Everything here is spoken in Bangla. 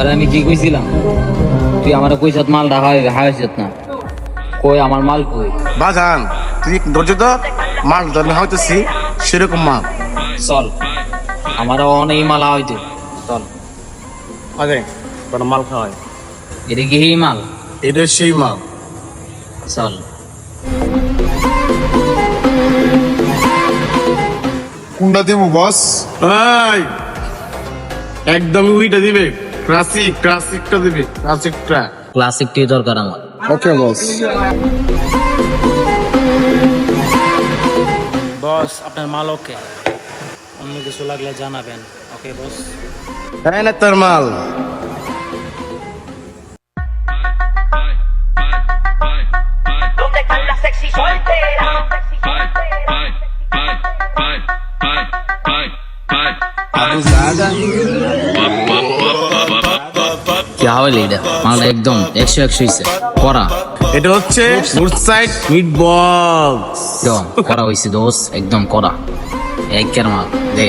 তোরে আমি কি কইছিলাম? তুই আমার কইসাত মাল হাইছত না, কই আমার মাল কই? বাজান তুই ধৈর্য ধর, মাল ধরে হইতেছি সেরকম মাল। চল, আমার অনেক মাল হইতে, চল। আরে তোর মাল খাওয়াই, এটা কি এই মাল? এটা সেই মাল। চল। কোনটা দেবো বস? এই একদম উইটা দিবে, ক্লাসিকটা দিবে, ক্লাসিকটা। ক্লাসিকটি দরকার আমার। ওকে বস। বস আপনার মাল ওকে, অন্য কিছু লাগলে জানাবেন। ওকে বস। হ্যাঁ না তোর মাল। ¿Dónde están las sexy solteras? কি হইল এটা? মালটা একদম 100 হইছে, করা এটা হচ্ছে গুড সাইড মিট বক্স। একদম করা হইছে দোষ, একদম করা। একের মাল দে।